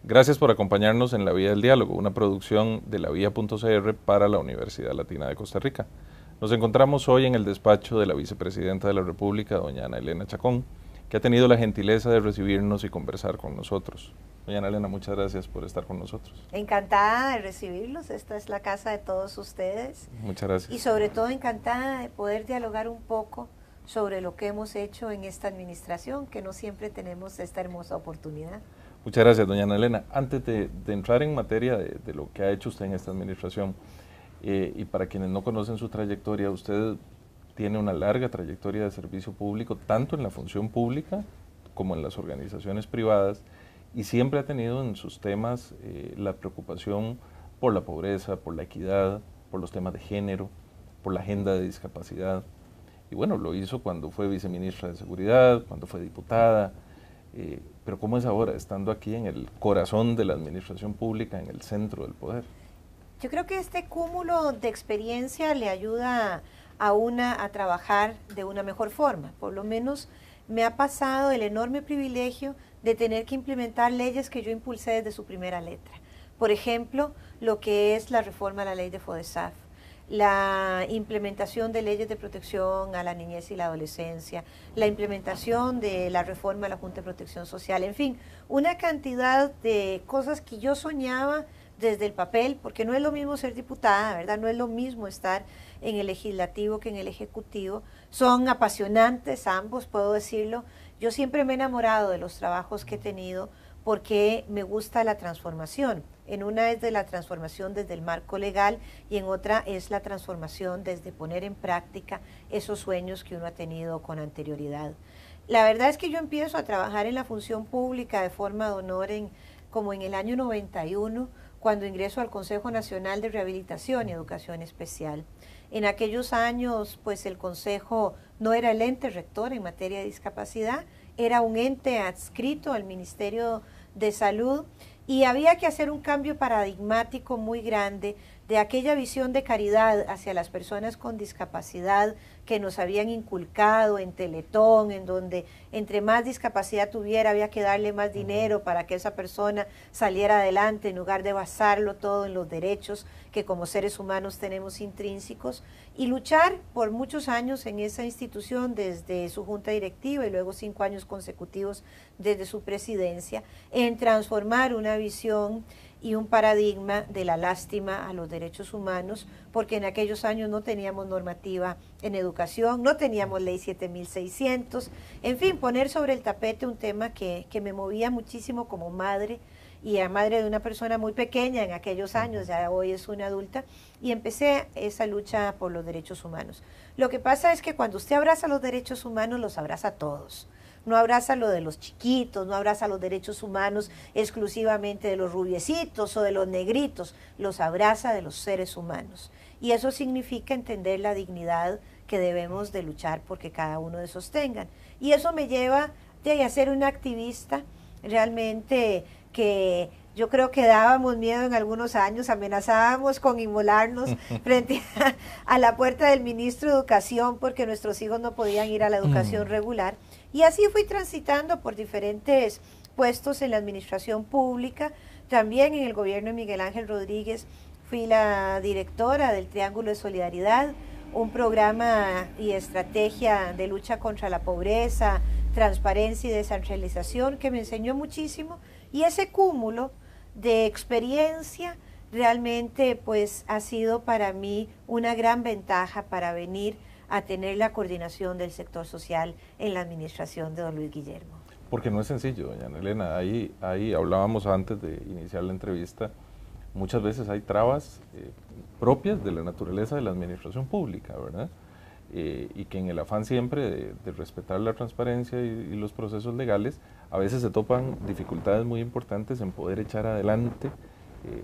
Gracias por acompañarnos en La Vía del Diálogo, una producción de lavía.cr para la Universidad Latina de Costa Rica. Nos encontramos hoy en el despacho de la Vicepresidenta de la República, doña Ana Elena Chacón, que ha tenido la gentileza de recibirnos y conversar con nosotros. Doña Ana Elena, muchas gracias por estar con nosotros. Encantada de recibirlos, esta es la casa de todos ustedes. Muchas gracias. Y sobre todo encantada de poder dialogar un poco sobre lo que hemos hecho en esta administración, que no siempre tenemos esta hermosa oportunidad. Muchas gracias, doña Ana Elena. Antes de entrar en materia de lo que ha hecho usted en esta administración, y para quienes no conocen su trayectoria, usted tiene una larga trayectoria de servicio público, tanto en la función pública como en las organizaciones privadas, y siempre ha tenido en sus temas la preocupación por la pobreza, por la equidad, por los temas de género, por la agenda de discapacidad. Y bueno, lo hizo cuando fue viceministra de Seguridad, cuando fue diputada, pero ¿cómo es ahora, estando aquí en el corazón de la administración pública, en el centro del poder? Yo creo que este cúmulo de experiencia le ayuda a una a trabajar de una mejor forma. Por lo menos me ha pasado el enorme privilegio de tener que implementar leyes que yo impulsé desde su primera letra. Por ejemplo, lo que es la reforma a la ley de FODESAF, la implementación de leyes de protección a la niñez y la adolescencia, la implementación de la reforma a la Junta de Protección Social, en fin, una cantidad de cosas que yo soñaba desde el papel, porque no es lo mismo ser diputada, ¿verdad? No es lo mismo estar en el legislativo que en el ejecutivo. Son apasionantes ambos, puedo decirlo. Yo siempre me he enamorado de los trabajos que he tenido porque me gusta la transformación. En una es de la transformación desde el marco legal y en otra es la transformación desde poner en práctica esos sueños que uno ha tenido con anterioridad. La verdad es que yo empiezo a trabajar en la función pública de forma de honor como en el año 91, cuando ingreso al Consejo Nacional de Rehabilitación y Educación Especial. En aquellos años, pues el Consejo no era el ente rector en materia de discapacidad, era un ente adscrito al Ministerio de Salud y había que hacer un cambio paradigmático muy grande de aquella visión de caridad hacia las personas con discapacidad que nos habían inculcado en Teletón, en donde entre más discapacidad tuviera había que darle más dinero para que esa persona saliera adelante en lugar de basarlo todo en los derechos que como seres humanos tenemos intrínsecos, y luchar por muchos años en esa institución desde su junta directiva y luego 5 años consecutivos desde su presidencia en transformar una visión y un paradigma de la lástima a los derechos humanos, porque en aquellos años no teníamos normativa en educación, no teníamos ley 7600, en fin, poner sobre el tapete un tema que me movía muchísimo como madre, y a madre de una persona muy pequeña en aquellos años, ya hoy es una adulta, y empecé esa lucha por los derechos humanos. Lo que pasa es que cuando usted abraza los derechos humanos, los abraza a todos. No abraza lo de los chiquitos, no abraza los derechos humanos exclusivamente de los rubiecitos o de los negritos, los abraza de los seres humanos. Y eso significa entender la dignidad que debemos de luchar porque cada uno de esos tengan. Y eso me lleva a ser una activista realmente que yo creo que dábamos miedo en algunos años, amenazábamos con inmolarnos frente a la puerta del ministro de Educación porque nuestros hijos no podían ir a la educación regular. Y así fui transitando por diferentes puestos en la administración pública, también en el gobierno de Miguel Ángel Rodríguez fui la directora del Triángulo de Solidaridad, un programa y estrategia de lucha contra la pobreza, transparencia y descentralización que me enseñó muchísimo, y ese cúmulo de experiencia realmente pues ha sido para mí una gran ventaja para venir a tener la coordinación del sector social en la administración de don Luis Guillermo. Porque no es sencillo, doña Ana Elena, ahí hablábamos antes de iniciar la entrevista, muchas veces hay trabas propias de la naturaleza de la administración pública, ¿verdad? Y que en el afán siempre de respetar la transparencia y los procesos legales, a veces se topan dificultades muy importantes en poder echar adelante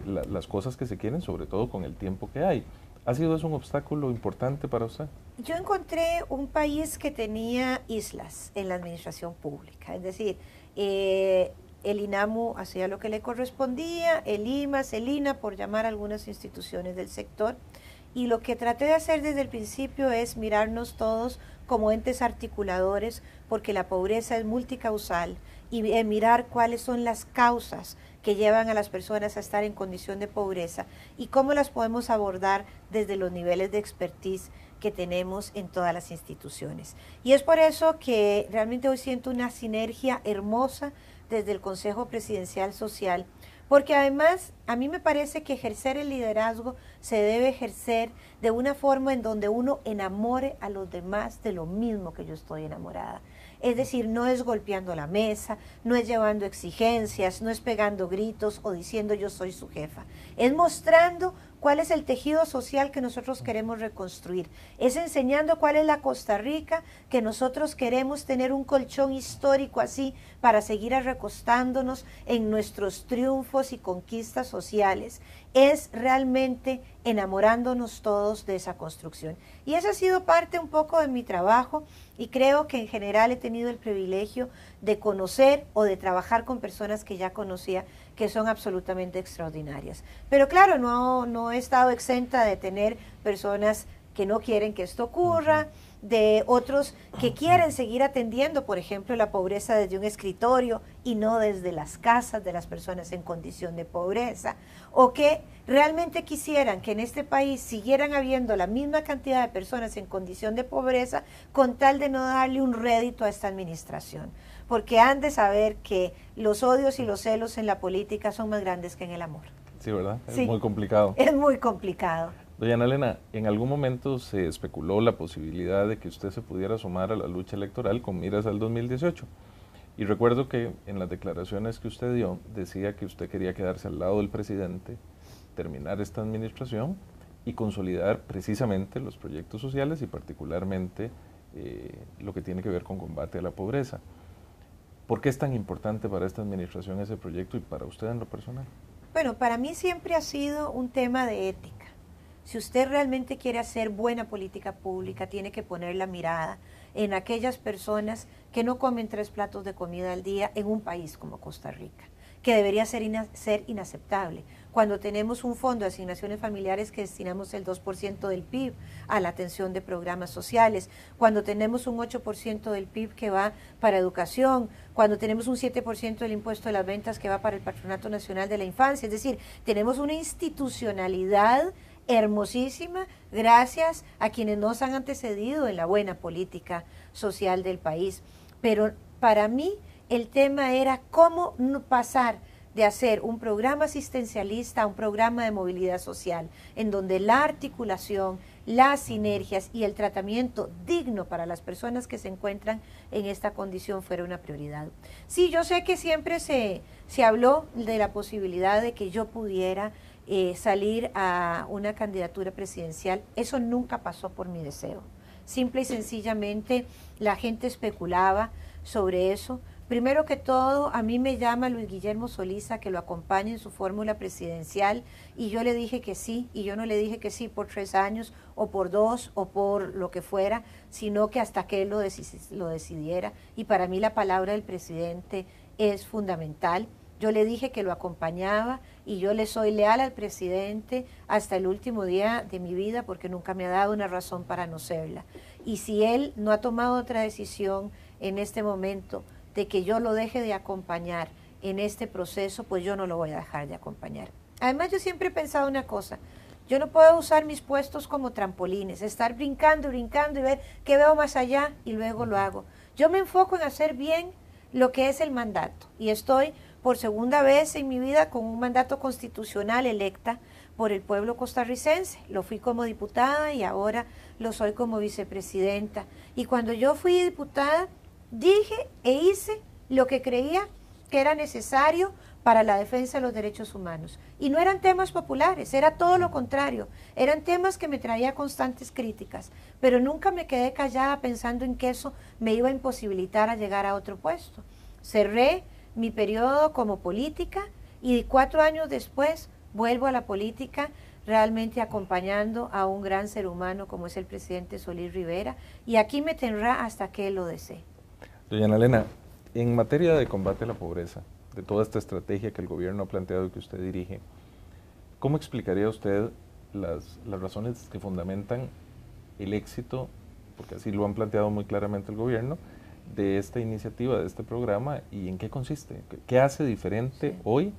las cosas que se quieren, sobre todo con el tiempo que hay. ¿Ha sido eso un obstáculo importante para usted? Yo encontré un país que tenía islas en la administración pública, es decir, el INAMU hacía lo que le correspondía, el IMAS, el INA, por llamar a algunas instituciones del sector, y lo que traté de hacer desde el principio es mirarnos todos como entes articuladores, porque la pobreza es multicausal, y mirar cuáles son las causas que llevan a las personas a estar en condición de pobreza y cómo las podemos abordar desde los niveles de expertise que tenemos en todas las instituciones. Y es por eso que realmente hoy siento una sinergia hermosa desde el Consejo Presidencial Social, porque además a mí me parece que ejercer el liderazgo se debe ejercer de una forma en donde uno enamore a los demás de lo mismo que yo estoy enamorada. Es decir, no es golpeando la mesa, no es llevando exigencias, no es pegando gritos o diciendo yo soy su jefa. Es mostrando cuál es el tejido social que nosotros queremos reconstruir. Es enseñando cuál es la Costa Rica que nosotros queremos tener un colchón histórico así para seguir recostándonos en nuestros triunfos y conquistas sociales. Es realmente enamorándonos todos de esa construcción. Y esa ha sido parte un poco de mi trabajo y creo que en general he tenido el privilegio de conocer o de trabajar con personas que ya conocía que son absolutamente extraordinarias. Pero claro, no he estado exenta de tener personas que no quieren que esto ocurra, de otros que quieren seguir atendiendo, por ejemplo, la pobreza desde un escritorio y no desde las casas de las personas en condición de pobreza, o que realmente quisieran que en este país siguieran habiendo la misma cantidad de personas en condición de pobreza con tal de no darle un rédito a esta administración, porque han de saber que los odios y los celos en la política son más grandes que en el amor. Sí, ¿verdad? Sí, es muy complicado. Es muy complicado. Doña Ana Elena, en algún momento se especuló la posibilidad de que usted se pudiera sumar a la lucha electoral con miras al 2018. Y recuerdo que en las declaraciones que usted dio, decía que usted quería quedarse al lado del presidente, terminar esta administración y consolidar precisamente los proyectos sociales y particularmente lo que tiene que ver con combate a la pobreza. ¿Por qué es tan importante para esta administración ese proyecto y para usted en lo personal? Bueno, para mí siempre ha sido un tema de ética. Si usted realmente quiere hacer buena política pública, tiene que poner la mirada en aquellas personas que no comen 3 platos de comida al día en un país como Costa Rica, que debería ser inaceptable. Cuando tenemos un fondo de asignaciones familiares que destinamos el 2% del PIB a la atención de programas sociales, cuando tenemos un 8% del PIB que va para educación, cuando tenemos un 7% del impuesto de las ventas que va para el Patronato Nacional de la Infancia, es decir, tenemos una institucionalidad hermosísima gracias a quienes nos han antecedido en la buena política social del país. Pero para mí el tema era cómo pasar de hacer un programa asistencialista a un programa de movilidad social, en donde la articulación, las sinergias y el tratamiento digno para las personas que se encuentran en esta condición fuera una prioridad. Sí, yo sé que siempre se habló de la posibilidad de que yo pudiera salir a una candidatura presidencial. Eso nunca pasó por mi deseo. Simple y sencillamente la gente especulaba sobre eso. Primero que todo, a mí me llama Luis Guillermo Solís a que lo acompañe en su fórmula presidencial y yo le dije que sí, y yo no le dije que sí por 3 años o por 2 o por lo que fuera, sino que hasta que él lo decidiera. Y para mí la palabra del presidente es fundamental. Yo le dije que lo acompañaba y yo le soy leal al presidente hasta el último día de mi vida porque nunca me ha dado una razón para no serla. Y si él no ha tomado otra decisión en este momento de que yo lo deje de acompañar en este proceso, pues yo no lo voy a dejar de acompañar. Además, yo siempre he pensado una cosa, yo no puedo usar mis puestos como trampolines, estar brincando y ver qué veo más allá y luego lo hago. Yo me enfoco en hacer bien lo que es el mandato y estoy por segunda vez en mi vida con un mandato constitucional electa por el pueblo costarricense. Lo fui como diputada y ahora lo soy como vicepresidenta. Y cuando yo fui diputada, dije e hice lo que creía que era necesario para la defensa de los derechos humanos. Y no eran temas populares, era todo lo contrario. Eran temas que me traía constantes críticas, pero nunca me quedé callada pensando en que eso me iba a imposibilitar a llegar a otro puesto. Cerré mi periodo como política y 4 años después vuelvo a la política realmente acompañando a un gran ser humano como es el presidente Solís Rivera y aquí me tendrá hasta que él lo desee. Doña Ana Elena, en materia de combate a la pobreza, de toda esta estrategia que el gobierno ha planteado y que usted dirige, ¿cómo explicaría usted las razones que fundamentan el éxito, porque así lo han planteado muy claramente el gobierno, de esta iniciativa, de este programa y en qué consiste? ¿Qué hace diferente hoy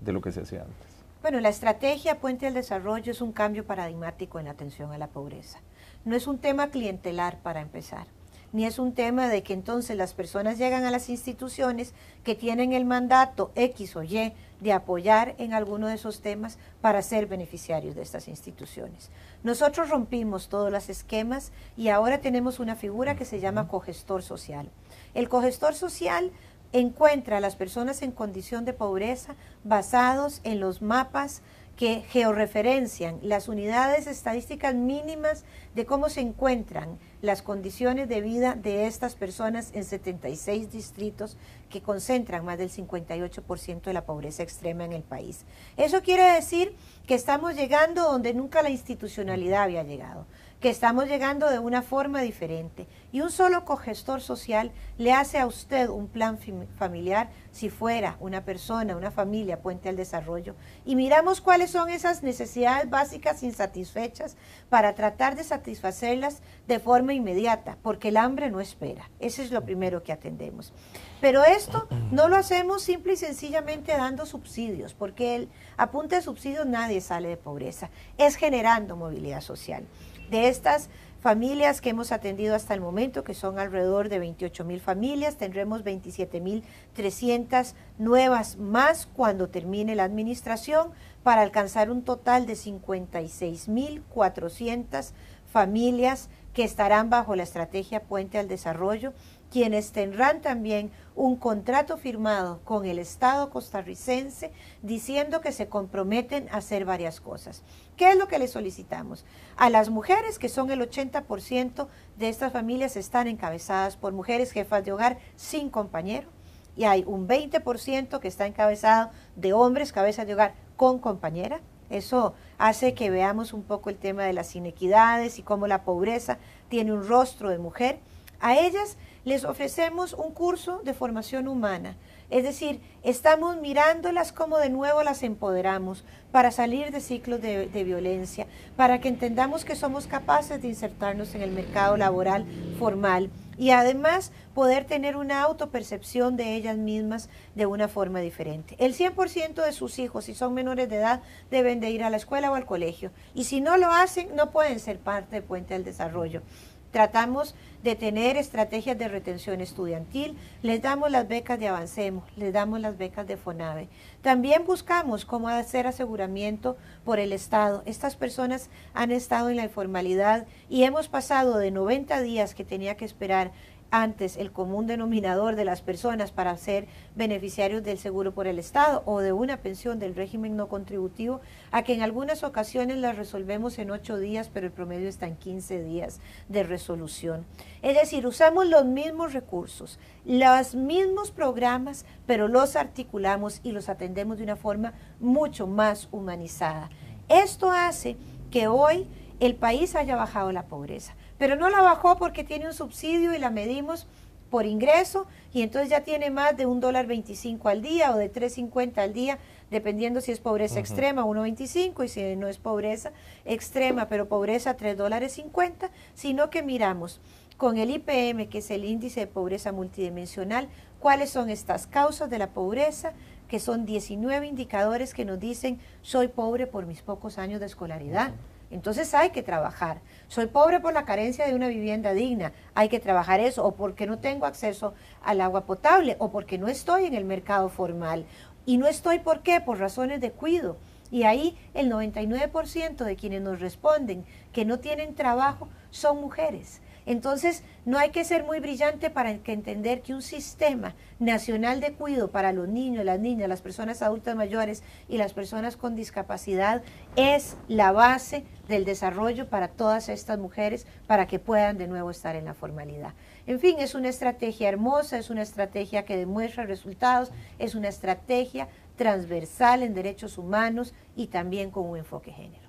de lo que se hacía antes? Bueno, la estrategia Puente al Desarrollo es un cambio paradigmático en la atención a la pobreza. No es un tema clientelar para empezar, ni es un tema de que entonces las personas llegan a las instituciones que tienen el mandato X o Y de apoyar en alguno de esos temas para ser beneficiarios de estas instituciones. Nosotros rompimos todos los esquemas y ahora tenemos una figura que se llama cogestor social. El cogestor social encuentra a las personas en condición de pobreza basados en los mapas que georreferencian las unidades estadísticas mínimas de cómo se encuentran las condiciones de vida de estas personas en 76 distritos que concentran más del 58% de la pobreza extrema en el país. Eso quiere decir que estamos llegando donde nunca la institucionalidad había llegado, que estamos llegando de una forma diferente. Y un solo cogestor social le hace a usted un plan familiar si fuera una persona, una familia, Puente al Desarrollo. Y miramos cuáles son esas necesidades básicas insatisfechas para tratar de satisfacerlas de forma inmediata, porque el hambre no espera. Eso es lo primero que atendemos. Pero esto no lo hacemos simple y sencillamente dando subsidios, porque a punta de subsidios nadie sale de pobreza. Es generando movilidad social. De estas familias que hemos atendido hasta el momento, que son alrededor de 28,000 familias, tendremos 27,300 nuevas más cuando termine la administración, para alcanzar un total de 56,400 familias que estarán bajo la estrategia Puente al Desarrollo, quienes tendrán también un contrato firmado con el Estado costarricense diciendo que se comprometen a hacer varias cosas. ¿Qué es lo que les solicitamos? A las mujeres, que son el 80% de estas familias, están encabezadas por mujeres jefas de hogar sin compañero, y hay un 20% que está encabezado de hombres cabezas de hogar con compañera. Eso hace que veamos un poco el tema de las inequidades y cómo la pobreza tiene un rostro de mujer. A ellas les ofrecemos un curso de formación humana, es decir, estamos mirándolas como de nuevo las empoderamos para salir de ciclos de violencia, para que entendamos que somos capaces de insertarnos en el mercado laboral formal y además poder tener una autopercepción de ellas mismas de una forma diferente. El 100% de sus hijos, si son menores de edad, deben de ir a la escuela o al colegio, y si no lo hacen, no pueden ser parte de Puente al Desarrollo. Tratamos de tener estrategias de retención estudiantil, les damos las becas de Avancemos, les damos las becas de FONAVE. También buscamos cómo hacer aseguramiento por el Estado. Estas personas han estado en la informalidad y hemos pasado de 90 días que tenía que esperar antes el común denominador de las personas para ser beneficiarios del seguro por el Estado o de una pensión del régimen no contributivo, a que en algunas ocasiones las resolvemos en 8 días, pero el promedio está en 15 días de resolución. Es decir, usamos los mismos recursos, los mismos programas, pero los articulamos y los atendemos de una forma mucho más humanizada. Esto hace que hoy el país haya bajado la pobreza, pero no la bajó porque tiene un subsidio y la medimos por ingreso, y entonces ya tiene más de $1.25 al día o de $3.50 al día, dependiendo si es pobreza extrema, 1.25, y si no es pobreza extrema, pero pobreza, $3.50, sino que miramos con el IPM, que es el índice de pobreza multidimensional, cuáles son estas causas de la pobreza, que son 19 indicadores que nos dicen: soy pobre por mis pocos años de escolaridad. Entonces hay que trabajar. Soy pobre por la carencia de una vivienda digna, hay que trabajar eso, o porque no tengo acceso al agua potable, o porque no estoy en el mercado formal. Y no estoy, ¿por qué? Por razones de cuidado. Y ahí el 99% de quienes nos responden que no tienen trabajo son mujeres. Entonces, no hay que ser muy brillante para entender que un sistema nacional de cuidado para los niños, las niñas, las personas adultas mayores y las personas con discapacidad es la base del desarrollo para todas estas mujeres, para que puedan de nuevo estar en la formalidad. En fin, es una estrategia hermosa, es una estrategia que demuestra resultados, es una estrategia transversal en derechos humanos y también con un enfoque género.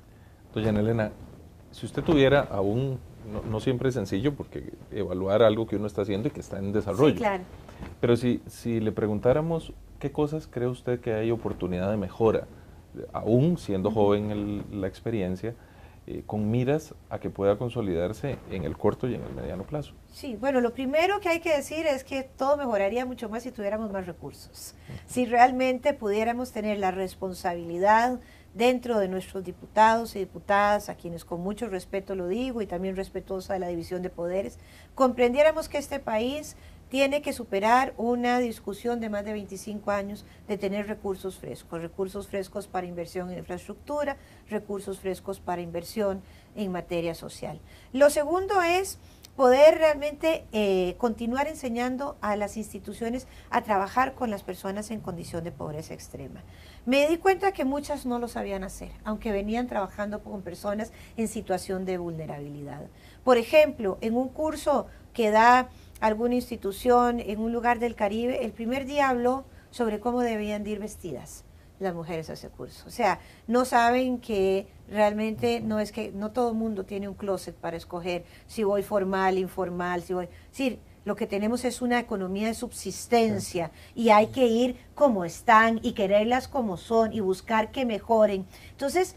Doña Ana Elena, si usted tuviera aún, no siempre es sencillo, porque evaluar algo que uno está haciendo y que está en desarrollo. Sí, claro. Pero si le preguntáramos qué cosas cree usted que hay oportunidad de mejora, aún siendo joven la experiencia, con miras a que pueda consolidarse en el corto y en el mediano plazo? Sí, bueno, lo primero que hay que decir es que todo mejoraría mucho más si tuviéramos más recursos. Si realmente pudiéramos tener la responsabilidad dentro de nuestros diputados y diputadas, a quienes con mucho respeto lo digo y también respetuosa de la división de poderes, comprendiéramos que este país tiene que superar una discusión de más de 25 años de tener recursos frescos para inversión en infraestructura, recursos frescos para inversión en materia social. Lo segundo es poder realmente continuar enseñando a las instituciones a trabajar con las personas en condición de pobreza extrema. Me di cuenta que muchas no lo sabían hacer, aunque venían trabajando con personas en situación de vulnerabilidad. Por ejemplo, en un curso que da alguna institución en un lugar del Caribe, el primer día habló sobre cómo debían de ir vestidas las mujeres a ese curso. O sea, no saben que realmente no todo el mundo tiene un closet para escoger si voy formal, informal, si voy... Es decir, lo que tenemos es una economía de subsistencia y hay que ir como están y quererlas como son y buscar que mejoren. Entonces,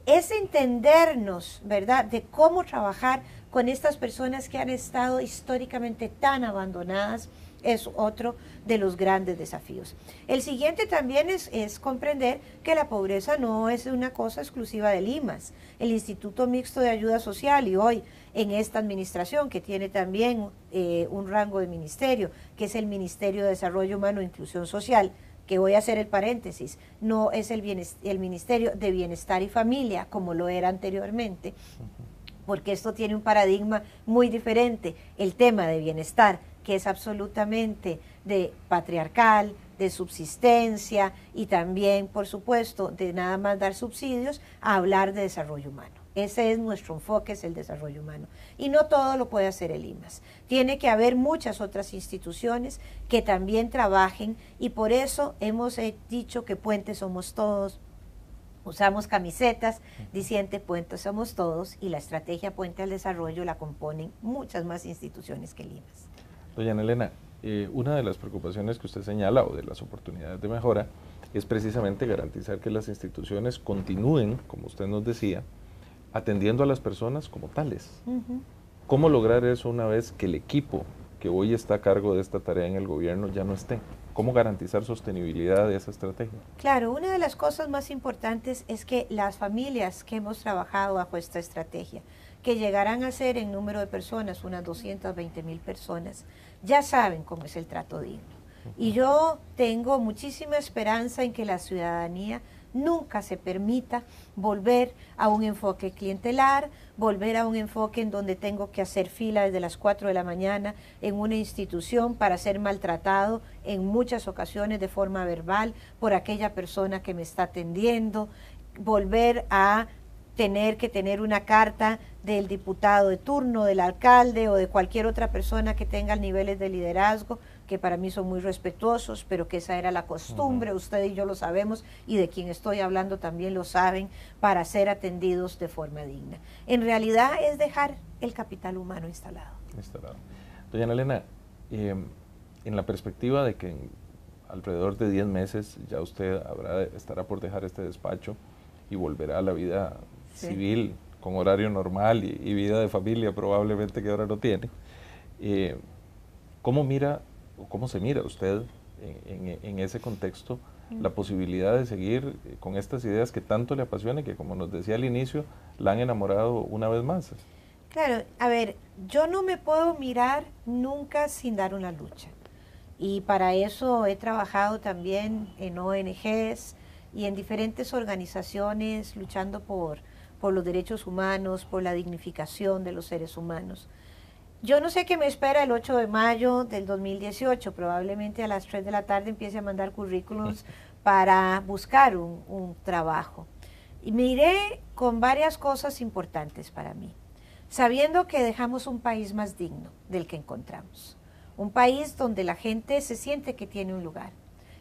es entendernos, ¿verdad?, de cómo trabajar con estas personas que han estado históricamente tan abandonadas, es otro de los grandes desafíos. El siguiente también es comprender que la pobreza no es una cosa exclusiva del IMAS. El Instituto Mixto de Ayuda Social, y hoy en esta administración que tiene también un rango de ministerio, que es el Ministerio de Desarrollo Humano e Inclusión Social, que voy a hacer el paréntesis, no es el Ministerio de Bienestar y Familia como lo era anteriormente, porque esto tiene un paradigma muy diferente. El tema de bienestar, que es absolutamente de patriarcal, de subsistencia y también, por supuesto, de nada más dar subsidios, a hablar de desarrollo humano. Ese es nuestro enfoque, es el desarrollo humano. Y no todo lo puede hacer el IMAS. Tiene que haber muchas otras instituciones que también trabajen y por eso hemos dicho que puentes somos todos. Usamos camisetas diciendo Puente somos todos y la estrategia Puente al Desarrollo la componen muchas más instituciones que el IMAS. Doña Ana Elena, una de las preocupaciones que usted señala o de las oportunidades de mejora es precisamente garantizar que las instituciones continúen, como usted nos decía, atendiendo a las personas como tales. ¿Cómo lograr eso una vez que el equipo que hoy está a cargo de esta tarea en el gobierno ya no esté? ¿Cómo garantizar sostenibilidad de esa estrategia? Claro, una de las cosas más importantes es que las familias que hemos trabajado bajo esta estrategia, que llegarán a ser en número de personas unas 220,000 personas, ya saben cómo es el trato digno. Y yo tengo muchísima esperanza en que la ciudadanía nunca se permita volver a un enfoque clientelar, volver a un enfoque en donde tengo que hacer fila desde las 4 de la mañana en una institución para ser maltratado en muchas ocasiones de forma verbal por aquella persona que me está atendiendo, volver a tener que tener una carta del diputado de turno, del alcalde o de cualquier otra persona que tenga niveles de liderazgo, que para mí son muy respetuosos, pero que esa era la costumbre, usted y yo lo sabemos, y de quien estoy hablando también lo saben, para ser atendidos de forma digna. En realidad es dejar el capital humano instalado. Doña Ana Elena, en la perspectiva de que en alrededor de 10 meses ya usted estará por dejar este despacho y volverá a la vida civil con horario normal y vida de familia probablemente que ahora no tiene, ¿cómo mira o cómo se mira usted en ese contexto la posibilidad de seguir con estas ideas que tanto le apasionan y que, como nos decía al inicio, la han enamorado una vez más? Claro, a ver, yo no me puedo mirar nunca sin dar una lucha. Y para eso he trabajado también en ONGs y en diferentes organizaciones luchando por los derechos humanos, por la dignificación de los seres humanos. Yo no sé qué me espera el 8 de mayo del 2018, probablemente a las 3 de la tarde empiece a mandar currículums para buscar un trabajo. Y me iré con varias cosas importantes para mí, sabiendo que dejamos un país más digno del que encontramos, un país donde la gente se siente que tiene un lugar.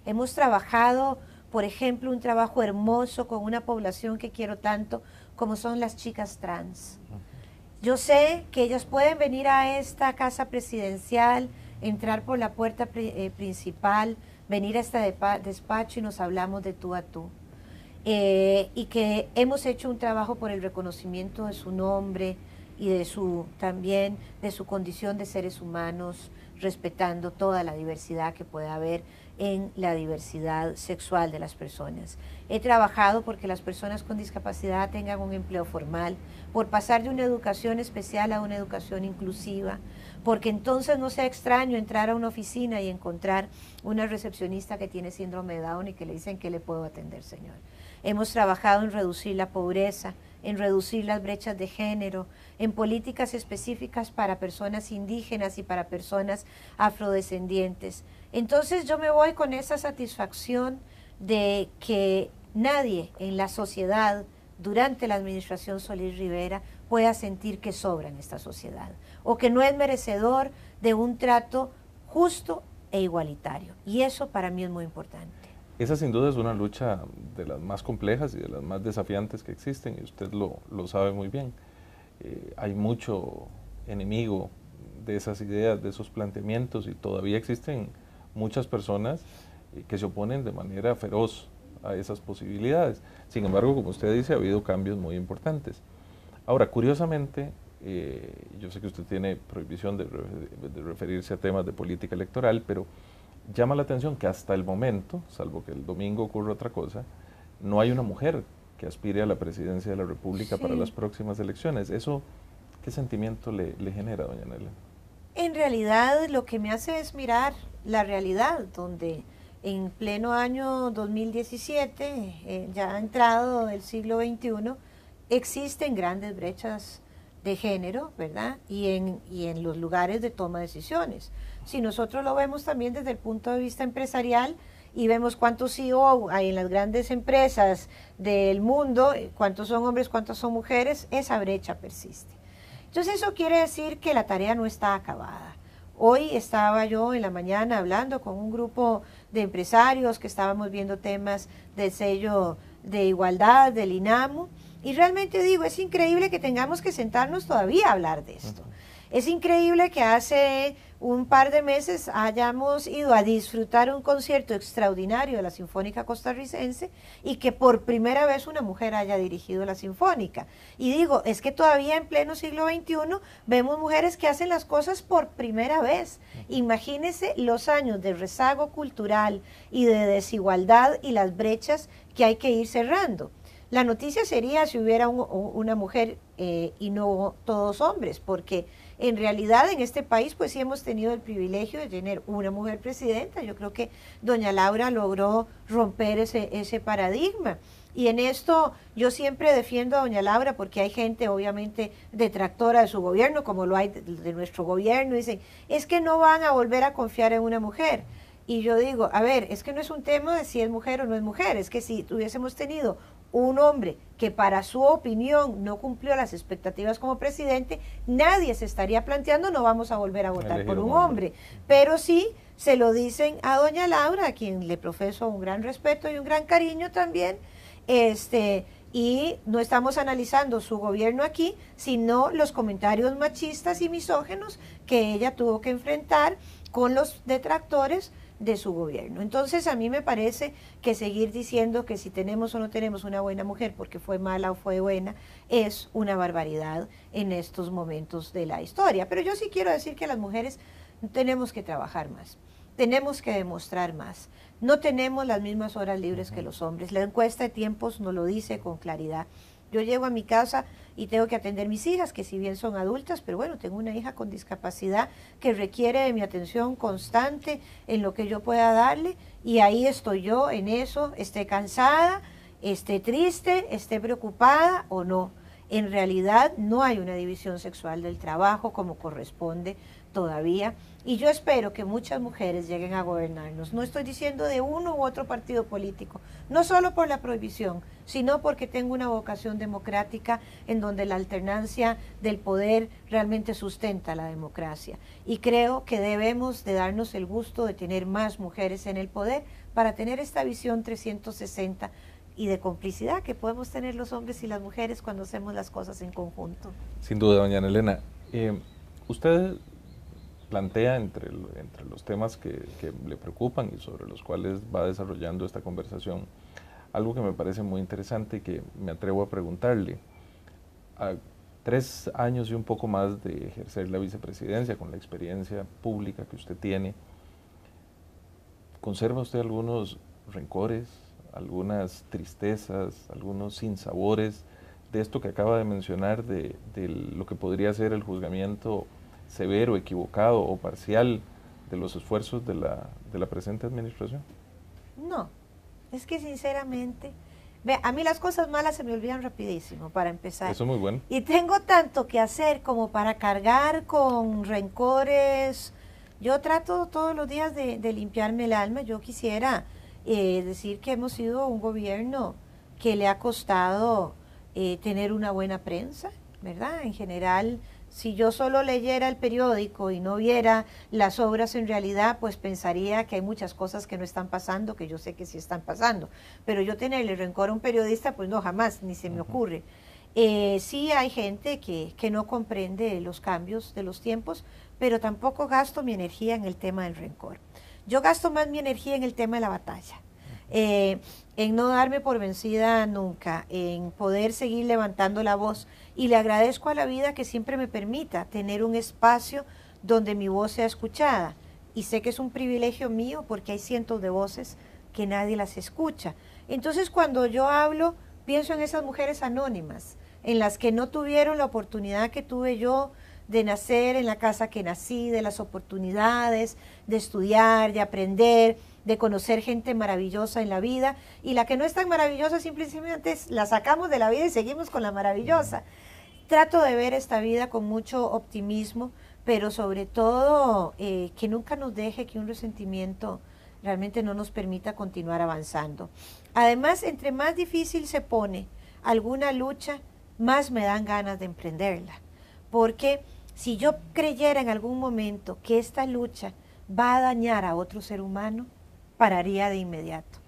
Hemos trabajado, por ejemplo, un trabajo hermoso con una población que quiero tanto, como son las chicas trans. Yo sé que ellas pueden venir a esta casa presidencial, entrar por la puerta principal, venir a este despacho y nos hablamos de tú a tú. y que hemos hecho un trabajo por el reconocimiento de su nombre y de también de su condición de seres humanos, respetando toda la diversidad que pueda haber en la diversidad sexual de las personas. He trabajado porque las personas con discapacidad tengan un empleo formal, por pasar de una educación especial a una educación inclusiva, porque entonces no sea extraño entrar a una oficina y encontrar una recepcionista que tiene síndrome de Down y que le dicen: ¿qué le puedo atender, señor? Hemos trabajado en reducir la pobreza, en reducir las brechas de género, en políticas específicas para personas indígenas y para personas afrodescendientes. Entonces yo me voy con esa satisfacción de que nadie en la sociedad durante la administración Solís Rivera pueda sentir que sobra en esta sociedad o que no es merecedor de un trato justo e igualitario. Y eso para mí es muy importante. Esa sin duda es una lucha de las más complejas y de las más desafiantes que existen, y usted lo sabe muy bien. Hay mucho enemigo de esas ideas, de esos planteamientos, y todavía existen muchas personas que se oponen de manera feroz a esas posibilidades. Sin embargo, como usted dice, ha habido cambios muy importantes. Ahora, curiosamente, yo sé que usted tiene prohibición de referirse a temas de política electoral, pero llama la atención que hasta el momento, salvo que el domingo ocurra otra cosa, no hay una mujer que aspire a la presidencia de la República para las próximas elecciones. ¿Eso qué sentimiento le genera, doña Nela? En realidad lo que me hace es mirar la realidad, donde en pleno año 2017, ya entrado el siglo XXI, existen grandes brechas de género, ¿verdad? Y en los lugares de toma de decisiones. Si nosotros lo vemos también desde el punto de vista empresarial y vemos cuántos CEO hay en las grandes empresas del mundo, cuántos son hombres, cuántos son mujeres, esa brecha persiste. Entonces eso quiere decir que la tarea no está acabada. Hoy estaba yo en la mañana hablando con un grupo de empresarios que estábamos viendo temas del sello de igualdad del INAMU, y realmente digo, es increíble que tengamos que sentarnos todavía a hablar de esto. Es increíble que hace un par de meses hayamos ido a disfrutar un concierto extraordinario de la Sinfónica Costarricense y que por primera vez una mujer haya dirigido la Sinfónica. Y digo, es que todavía en pleno siglo XXI vemos mujeres que hacen las cosas por primera vez. Imagínense los años de rezago cultural y de desigualdad y las brechas que hay que ir cerrando. La noticia sería si hubiera una mujer y no todos hombres, porque en realidad en este país pues sí hemos tenido el privilegio de tener una mujer presidenta. Yo creo que doña Laura logró romper ese paradigma. Y en esto yo siempre defiendo a doña Laura porque hay gente obviamente detractora de su gobierno, como lo hay de nuestro gobierno, y dicen, es que no van a volver a confiar en una mujer. Y yo digo, a ver, es que no es un tema de si es mujer o no es mujer, es que si hubiésemos tenido un hombre que para su opinión no cumplió las expectativas como presidente, nadie se estaría planteando no vamos a volver a votar por un hombre. Pero sí se lo dicen a doña Laura, a quien le profeso un gran respeto y un gran cariño también, y no estamos analizando su gobierno aquí, sino los comentarios machistas y misógenos que ella tuvo que enfrentar con los detractores de su gobierno. Entonces a mí me parece que seguir diciendo que si tenemos o no tenemos una buena mujer porque fue mala o fue buena es una barbaridad en estos momentos de la historia. Pero yo sí quiero decir que las mujeres tenemos que trabajar más, tenemos que demostrar más. No tenemos las mismas horas libres que los hombres. La encuesta de tiempos nos lo dice con claridad. Yo llego a mi casa y tengo que atender mis hijas, que si bien son adultas, pero bueno, tengo una hija con discapacidad que requiere de mi atención constante en lo que yo pueda darle, y ahí estoy yo en eso, esté cansada, esté triste, esté preocupada o no. En realidad no hay una división sexual del trabajo como corresponde todavía, y yo espero que muchas mujeres lleguen a gobernarnos. No estoy diciendo de uno u otro partido político, no solo por la prohibición, sino porque tengo una vocación democrática en donde la alternancia del poder realmente sustenta la democracia. Y creo que debemos de darnos el gusto de tener más mujeres en el poder para tener esta visión 360 y de complicidad que podemos tener los hombres y las mujeres cuando hacemos las cosas en conjunto. Sin duda, doña Elena. Usted plantea entre los temas que le preocupan y sobre los cuales va desarrollando esta conversación algo que me parece muy interesante y que me atrevo a preguntarle. A 3 años y un poco más de ejercer la vicepresidencia, con la experiencia pública que usted tiene, ¿conserva usted algunos rencores, algunas tristezas, algunos sinsabores de esto que acaba de mencionar, de lo que podría ser el juzgamiento severo, equivocado o parcial de los esfuerzos de la presente administración? No, es que sinceramente, ve, a mí las cosas malas se me olvidan rapidísimo, para empezar. Eso es muy bueno. Y tengo tanto que hacer como para cargar con rencores. Yo trato todos los días de limpiarme el alma. Yo quisiera decir que hemos sido un gobierno que le ha costado tener una buena prensa, ¿verdad? En general, si yo solo leyera el periódico y no viera las obras en realidad, pues pensaría que hay muchas cosas que no están pasando, que yo sé que sí están pasando. Pero yo tenerle rencor a un periodista, pues no, jamás, ni se me ocurre. Sí hay gente que no comprende los cambios de los tiempos, pero tampoco gasto mi energía en el tema del rencor. Yo gasto más mi energía en el tema de la batalla. En no darme por vencida nunca, en poder seguir levantando la voz. Y le agradezco a la vida que siempre me permita tener un espacio donde mi voz sea escuchada. Y sé que es un privilegio mío porque hay cientos de voces que nadie las escucha. Entonces cuando yo hablo, pienso en esas mujeres anónimas, en las que no tuvieron la oportunidad que tuve yo de nacer en la casa que nací, de las oportunidades, de estudiar, de aprender, de conocer gente maravillosa en la vida, y la que no es tan maravillosa simplemente la sacamos de la vida y seguimos con la maravillosa. Trato de ver esta vida con mucho optimismo, pero sobre todo que nunca nos deje que un resentimiento realmente no nos permita continuar avanzando. Además, entre más difícil se pone alguna lucha, más me dan ganas de emprenderla, porque si yo creyera en algún momento que esta lucha va a dañar a otro ser humano, pararía de inmediato.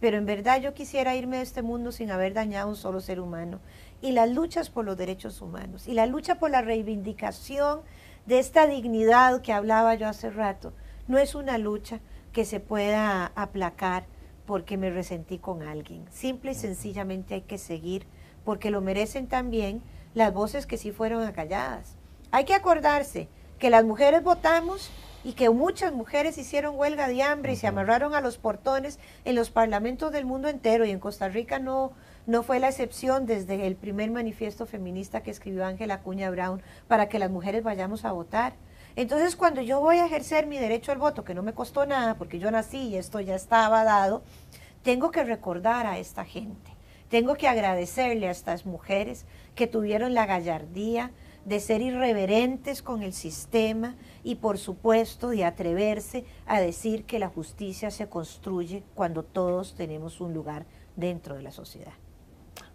Pero en verdad yo quisiera irme de este mundo sin haber dañado a un solo ser humano. Y las luchas por los derechos humanos y la lucha por la reivindicación de esta dignidad que hablaba yo hace rato, no es una lucha que se pueda aplacar porque me resentí con alguien. Simple y sencillamente hay que seguir, porque lo merecen también las voces que sí fueron acalladas. Hay que acordarse que las mujeres votamos y que muchas mujeres hicieron huelga de hambre y se amarraron a los portones en los parlamentos del mundo entero, y en Costa Rica no fue la excepción desde el primer manifiesto feminista que escribió Ángela Acuña Brown para que las mujeres vayamos a votar. Entonces, cuando yo voy a ejercer mi derecho al voto, que no me costó nada porque yo nací y esto ya estaba dado, tengo que recordar a esta gente, tengo que agradecerle a estas mujeres que tuvieron la gallardía de ser irreverentes con el sistema y, por supuesto, de atreverse a decir que la justicia se construye cuando todos tenemos un lugar dentro de la sociedad.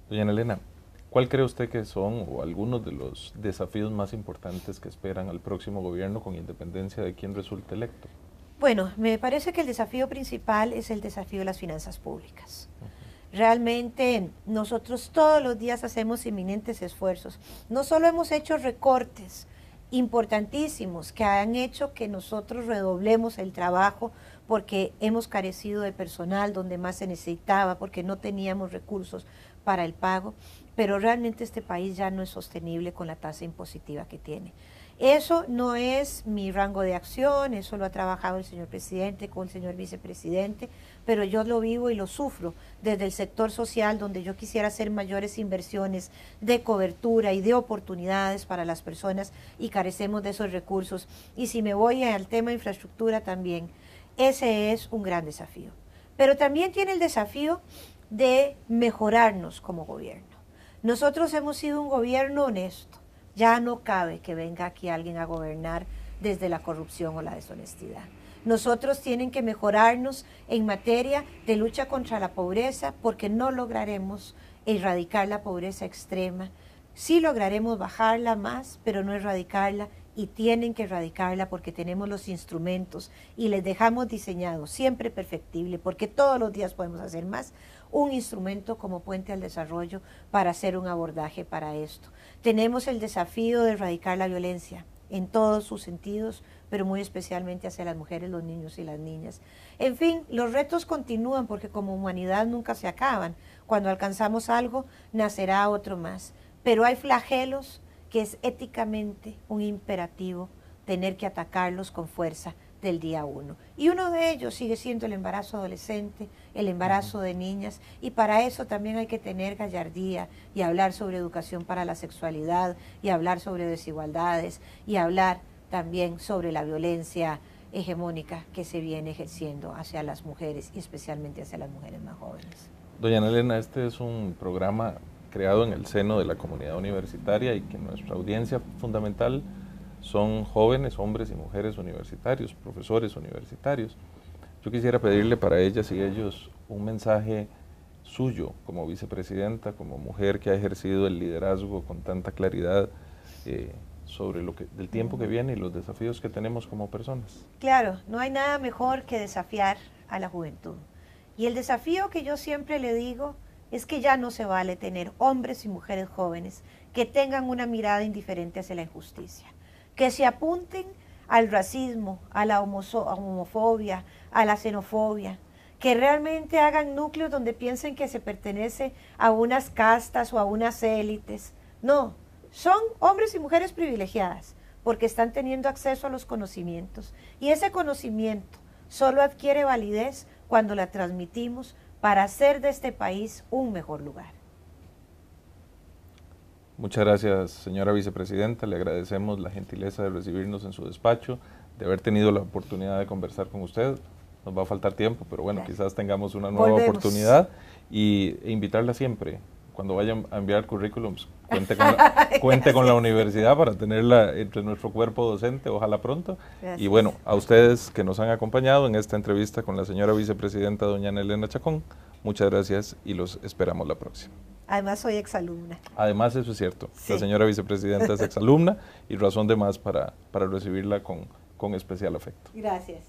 Doña Ana Elena, ¿cuál cree usted que son o algunos de los desafíos más importantes que esperan al próximo gobierno, con independencia de quién resulte electo? Bueno, me parece que el desafío principal es el desafío de las finanzas públicas. Realmente nosotros todos los días hacemos inminentes esfuerzos. No solo hemos hecho recortes importantísimos que han hecho que nosotros redoblemos el trabajo porque hemos carecido de personal donde más se necesitaba, porque no teníamos recursos para el pago, pero realmente este país ya no es sostenible con la tasa impositiva que tiene. Eso no es mi rango de acción, eso lo ha trabajado el señor presidente con el señor vicepresidente, pero yo lo vivo y lo sufro desde el sector social, donde yo quisiera hacer mayores inversiones de cobertura y de oportunidades para las personas y carecemos de esos recursos. Y si me voy al tema de infraestructura también, ese es un gran desafío. Pero también tiene el desafío de mejorarnos como gobierno. Nosotros hemos sido un gobierno honesto. Ya no cabe que venga aquí alguien a gobernar desde la corrupción o la deshonestidad. Nosotros tienen que mejorarnos en materia de lucha contra la pobreza, porque no lograremos erradicar la pobreza extrema. Sí lograremos bajarla más, pero no erradicarla, y tienen que erradicarla porque tenemos los instrumentos y les dejamos diseñado, siempre perfectible, porque todos los días podemos hacer más, un instrumento como Puente al Desarrollo para hacer un abordaje para esto. Tenemos el desafío de erradicar la violencia en todos sus sentidos, pero muy especialmente hacia las mujeres, los niños y las niñas. En fin, los retos continúan porque como humanidad nunca se acaban. Cuando alcanzamos algo, nacerá otro más. Pero hay flagelos que es éticamente un imperativo tener que atacarlos con fuerza del día 1. Y uno de ellos sigue siendo el embarazo adolescente, el embarazo de niñas, y para eso también hay que tener gallardía y hablar sobre educación para la sexualidad, y hablar sobre desigualdades, y hablar también sobre la violencia hegemónica que se viene ejerciendo hacia las mujeres y especialmente hacia las mujeres más jóvenes. Doña Ana Elena, este es un programa creado en el seno de la comunidad universitaria y que nuestra audiencia fundamental son jóvenes, hombres y mujeres universitarios, profesores universitarios. Yo quisiera pedirle para ellas y ellos un mensaje suyo como vicepresidenta, como mujer que ha ejercido el liderazgo con tanta claridad sobre del tiempo que viene y los desafíos que tenemos como personas. Claro, no hay nada mejor que desafiar a la juventud. Y el desafío que yo siempre le digo es que ya no se vale tener hombres y mujeres jóvenes que tengan una mirada indiferente hacia la injusticia, que se apunten al racismo, a la homofobia, a la xenofobia, que realmente hagan núcleos donde piensen que se pertenece a unas castas o a unas élites. No, son hombres y mujeres privilegiadas porque están teniendo acceso a los conocimientos y ese conocimiento solo adquiere validez cuando la transmitimos para hacer de este país un mejor lugar. Muchas gracias, señora vicepresidenta. Le agradecemos la gentileza de recibirnos en su despacho, de haber tenido la oportunidad de conversar con usted. Nos va a faltar tiempo, pero bueno, gracias. Quizás tengamos una nueva oportunidad e invitarla siempre. Cuando vayan a enviar currículums, cuente con la universidad para tenerla entre nuestro cuerpo docente, ojalá pronto. Gracias. Y bueno, a ustedes que nos han acompañado en esta entrevista con la señora vicepresidenta doña Ana Elena Chacón, muchas gracias y los esperamos la próxima. Además soy exalumna. Además eso es cierto, sí. La señora vicepresidenta es exalumna y razón de más para recibirla con especial afecto. Gracias.